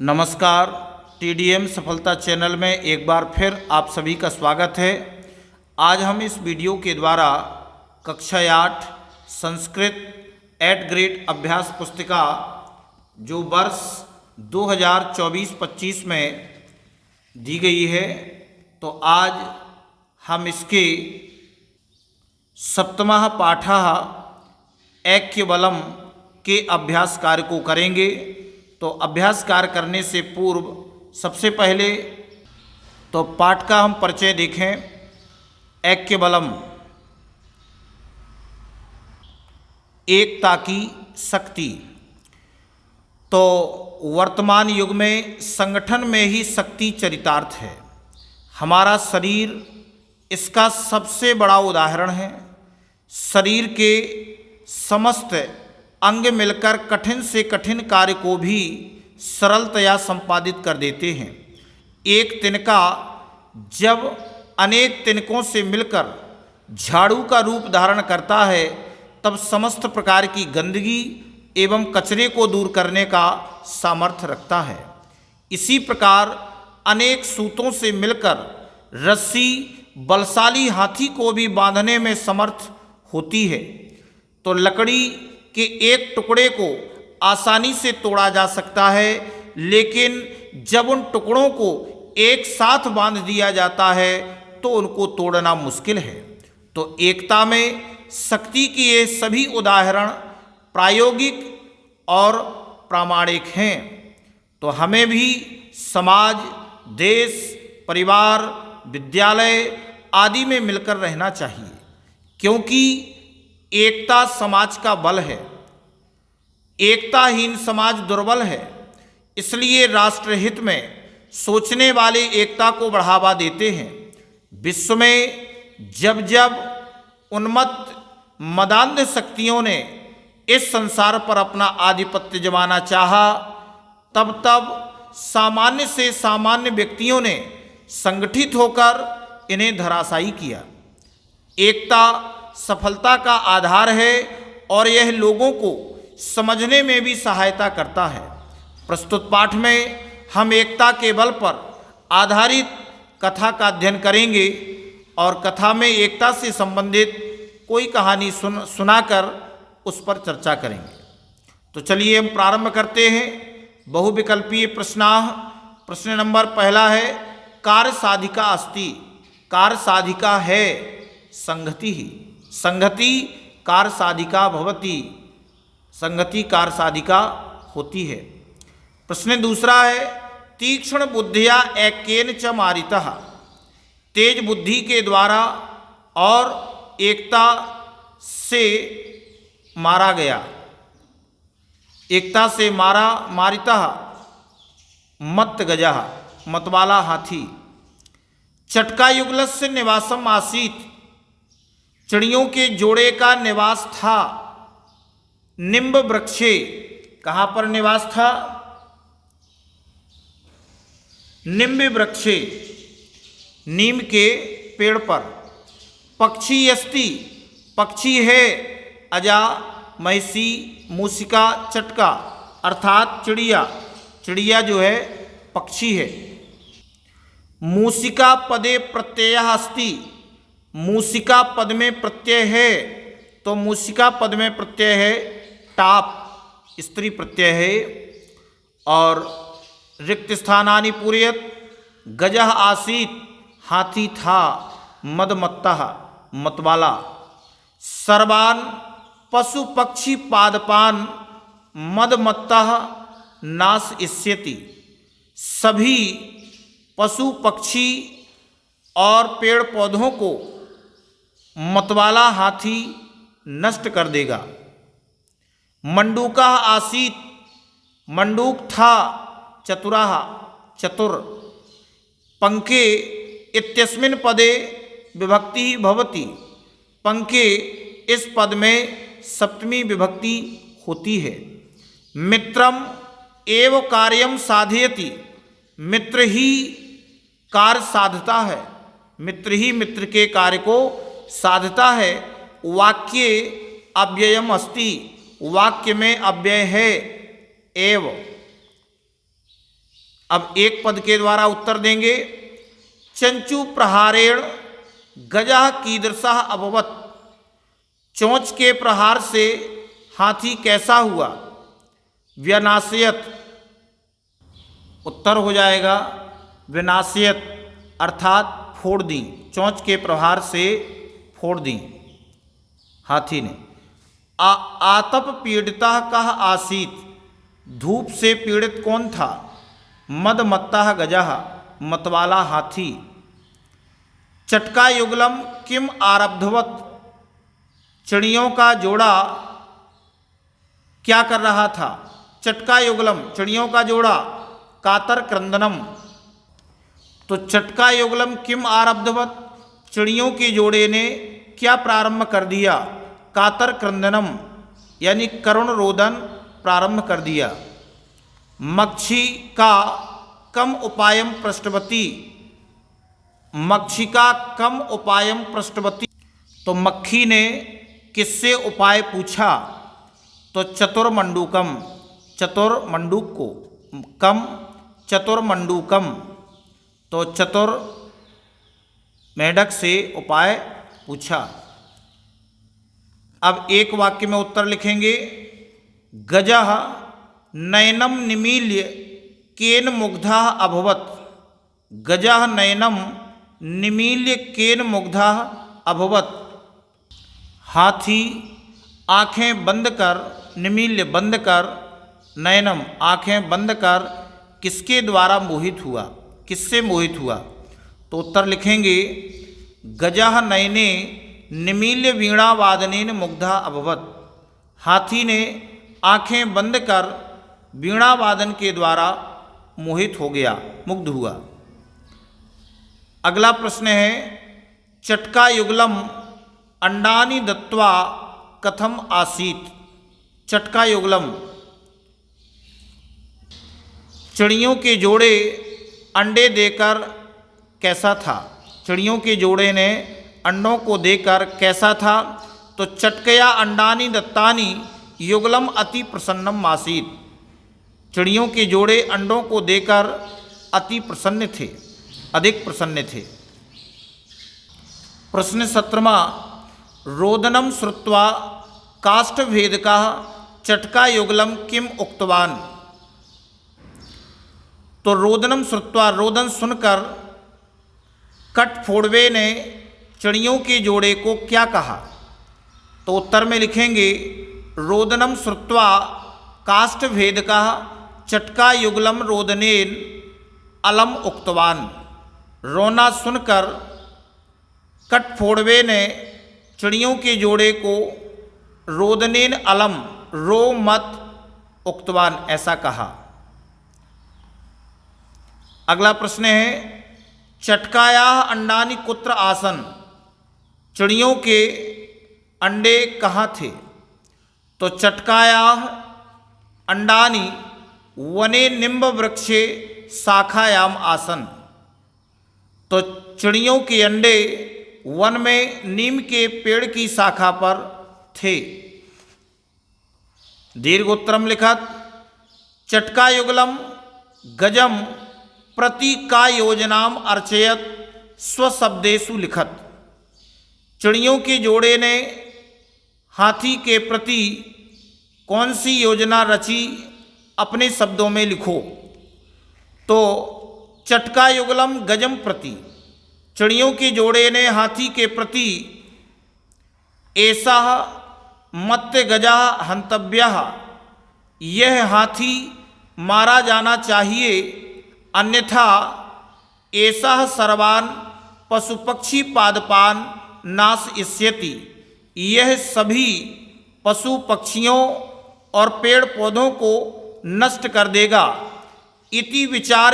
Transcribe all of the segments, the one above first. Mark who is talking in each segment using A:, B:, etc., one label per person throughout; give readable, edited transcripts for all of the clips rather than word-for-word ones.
A: नमस्कार। टीडीएम सफलता चैनल में एक बार फिर आप सभी का स्वागत है। आज हम इस वीडियो के द्वारा कक्षा 8 संस्कृत 8 ग्रेड अभ्यास पुस्तिका जो वर्ष 2024-25 में दी गई है, तो आज हम इसके सप्तमः पाठः ऐक्यबलम के अभ्यास कार्य को करेंगे। तो अभ्यास कार्य करने से पूर्व सबसे पहले तो पाठ का हम परिचय देखें। ऐक्यबलम एकता की शक्ति। तो वर्तमान युग में संगठन में ही शक्ति चरितार्थ है। हमारा शरीर इसका सबसे बड़ा उदाहरण है। शरीर के समस्त अंग मिलकर कठिन से कठिन कार्य को भी सरलतया संपादित कर देते हैं। एक तिनका जब अनेक तिनकों से मिलकर झाड़ू का रूप धारण करता है, तब समस्त प्रकार की गंदगी एवं कचरे को दूर करने का सामर्थ्य रखता है। इसी प्रकार अनेक सूतों से मिलकर रस्सी बलशाली हाथी को भी बांधने में समर्थ होती है। तो लकड़ी के एक टुकड़े को आसानी से तोड़ा जा सकता है, लेकिन जब उन टुकड़ों को एक साथ बांध दिया जाता है तो उनको तोड़ना मुश्किल है। तो एकता में शक्ति के ये सभी उदाहरण प्रायोगिक और प्रामाणिक हैं। तो हमें भी समाज, देश, परिवार, विद्यालय आदि में मिलकर रहना चाहिए, क्योंकि एकता समाज का बल है। एकताहीन समाज दुर्बल है। इसलिए राष्ट्रहित में सोचने वाले एकता को बढ़ावा देते हैं। विश्व में जब जब उन्मत्त मदान्ध शक्तियों ने इस संसार पर अपना आधिपत्य जमाना चाहा, तब तब सामान्य से सामान्य व्यक्तियों ने संगठित होकर इन्हें धराशायी किया। एकता सफलता का आधार है और यह लोगों को समझने में भी सहायता करता है। प्रस्तुत पाठ में हम एकता के बल पर आधारित कथा का अध्ययन करेंगे और कथा में एकता से संबंधित कोई कहानी सुनाकर उस पर चर्चा करेंगे। तो चलिए हम प्रारंभ करते हैं। बहुविकल्पीय प्रश्नाः। प्रश्न नंबर पहला है, कार्य साधिका अस्ति। कार्य साधिका है संगति ही। संगति कार्य साधिका भवति। संगति कार्य साधिका होती है। प्रश्न दूसरा है, तीक्ष्ण बुद्धिया ऐक्येन च मारितः। तेज बुद्धि के द्वारा और एकता से मारा गया। एकता से मारा, मारितः मत्त गजः, मतवाला हाथी। चटका युगलस्य निवासम आसीत। चिड़ियों के जोड़े का निवास था निम्ब वृक्षे। कहाँ पर निवास था? निम्ब वृक्षे, नीम के पेड़ पर। पक्षी अस्ति, पक्षी है। अजा, महिषी, मूसिका, चटका अर्थात चिड़िया। चिड़िया जो है पक्षी है। मूसिका पदे प्रत्ययः अस्ति। मूसिका पद में प्रत्यय है, तो मूसिका पद में प्रत्यय है टाप, स्त्री प्रत्यय है। और रिक्त स्थानानि पूरयत। गजः आसीत, हाथी था। मदमत्तः, मतवाला। सर्वान् पशु पक्षी पादपान मदमत्तः नाश इष्यति। सभी पशु पक्षी और पेड़ पौधों को मतवाला हाथी नष्ट कर देगा। मंडूका आसीत, मंडूक था। चतुराः, चतुर। पंखे इत्यस्मिन् पदे विभक्ति भवति। पंखे इस पद में सप्तमी विभक्ति होती है। मित्रम एव कार्यम साधयति। मित्र ही कार्य साधता है। मित्र ही मित्र के कार्य को साधता है। वाक्ये अव्ययम अस्ति। वाक्य में अव्यय है। एव अब एक पद के द्वारा उत्तर देंगे। चंचू प्रहारेण गजः कीदृशः अभवत्, चोंच के प्रहार से हाथी कैसा हुआ। व्यनाशयत, उत्तर हो जाएगा विनाशयत अर्थात फोड़ दी, चोंच के प्रहार से फोड़ दी हाथी ने। आतप पीड़िता कः आसीत, धूप से पीड़ित कौन था। मदमत्तः गजः, मतवाला हाथी। चटका युगलम किम आरब्धवत, चिड़ियों का जोड़ा क्या कर रहा था। चटका युगलम, चिड़ियों का जोड़ा। कातर क्रंदनम, तो चटका युगलम किम आरब्धवत, चिड़ियों के जोड़े ने क्या प्रारंभ कर दिया। कातर क्रंदनम, यानी करुण रोदन प्रारंभ कर दिया। मक्षी का कम उपायम पृष्ठवती, मक्षिका कम उपायम पृष्ठवती, तो मक्खी ने किससे उपाय पूछा। तो चतुर्मंडूकम, चतुर्मंडूक को, कम चतुर्मंडूकम, तो चतुर मेढक से उपाय पूछा। अब एक वाक्य में उत्तर लिखेंगे। गजः नयनम निमील्य केन मुग्धः अभवत्, गजः नयनम निमील्य केन मुग्धः अभवत्, हाथी आंखें बंद कर, निमील्य बंद कर, नयनम आंखें बंद कर किसके द्वारा मोहित हुआ, किससे मोहित हुआ। तो उत्तर लिखेंगे गजः नयने निमील्य वीणा वादनेन मुग्धा अभवत्, हाथी ने आंखें बंद कर वीणा वादन के द्वारा मोहित हो गया, मुग्ध हुआ। अगला प्रश्न है। चटका युगलम अंडानि दत्वा कथम आसीत, चटका युगलम, चिड़ियों के जोड़े अंडे देकर कैसा था। चिड़ियों के जोड़े ने अंडों को देकर कैसा था। तो चटकया अंडानी दत्तानी युगलम अति प्रसन्नम आसीत, चिड़ियों के जोड़े अंडों को देकर अति प्रसन्न थे, अधिक प्रसन्न थे। प्रश्न 17वां। रोदनम श्रुत्वा काष्ठभेदकः चटका युगलम किम उक्तवान, तो रोदनम श्रुत्वा, रोदन सुनकर कटफोड़वे ने चिड़ियों के जोड़े को क्या कहा। तो उत्तर में लिखेंगे रोदनम श्रुत्वा काष्ठभेदकः चटका युगलम रोदनेन अलम उक्तवान, रोना सुनकर कटफोड़वे ने चिड़ियों के जोड़े को रोदनेन अलम, रो मत, उक्तवान, ऐसा कहा। अगला प्रश्न है। चटकाया अंडानि कुत्र आसन, चिड़ियों के अंडे कहाँ थे। तो चटकाया अंडानि वने निम्ब वृक्षे शाखायाम आसन, तो चिड़ियों के अंडे वन में नीम के पेड़ की शाखा पर थे। दीर्घोत्तरम लिखत। चटका युगलम गजम प्रति का योजनाम अर्चयत स्वशब्देषु लिखत, चिड़ियों के जोड़े ने हाथी के प्रति कौन सी योजना रची, अपने शब्दों में लिखो। तो चटका युगलम गजम प्रति, चिड़ियों के जोड़े ने हाथी के प्रति ऐसा मत्य गजा हंतव्यः, यह हाथी मारा जाना चाहिए, अन्यथा ऐसा सर्वान पशु पक्षी पादपान नाश इष्यति, यह सभी पशु पक्षियों और पेड़ पौधों को नष्ट कर देगा। इति विचार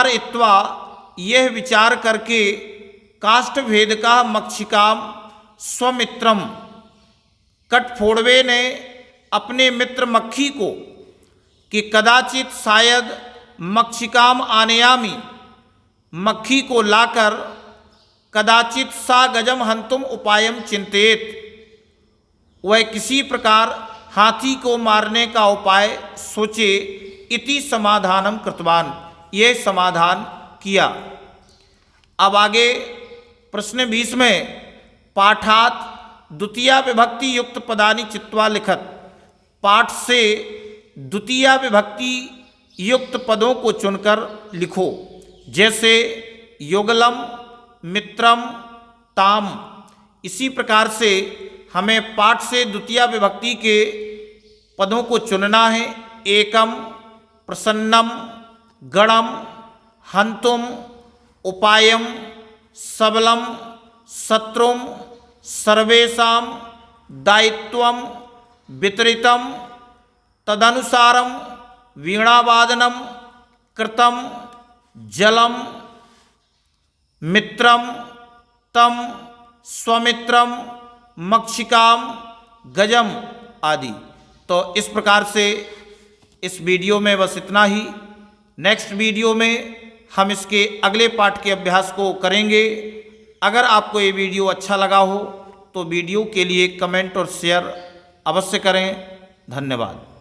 A: इत्वा, यह विचार करके काष्ठभेद का मक्षिकाम स्वमित्रम, कटफोड़वे ने अपने मित्र मक्खी को कि कदाचित शायद मक्षिकाम आनयामी, मक्खी को लाकर कदाचित सा गजम हंतुम उपायम चिंतेत, वह किसी प्रकार हाथी को मारने का उपाय सोचे, इति समाधानम कृतवान, ये समाधान किया। अब आगे प्रश्न 20 में, पाठात द्वितीया विभक्ति युक्त पदानि चित्वा लिखत, पाठ से द्वितीया विभक्ति युक्त पदों को चुनकर लिखो। जैसे युगलम, मित्रम, ताम। इसी प्रकार से हमें पाठ से द्वितीया विभक्ति के पदों को चुनना है। एकम, प्रसन्नम, गणम, हंतुम, उपायम, सबलम, शत्रुम, सर्वेषां, दायित्वम, वितरितम, तदनुसारम, वीणावादनम, कृतम, जलम, मित्रम, तम, स्वमित्रम, मक्षिकाम, गजम आदि। तो इस प्रकार से इस वीडियो में बस इतना ही। नेक्स्ट वीडियो में हम इसके अगले पाठ के अभ्यास को करेंगे। अगर आपको ये वीडियो अच्छा लगा हो तो वीडियो के लिए कमेंट और शेयर अवश्य करें। धन्यवाद।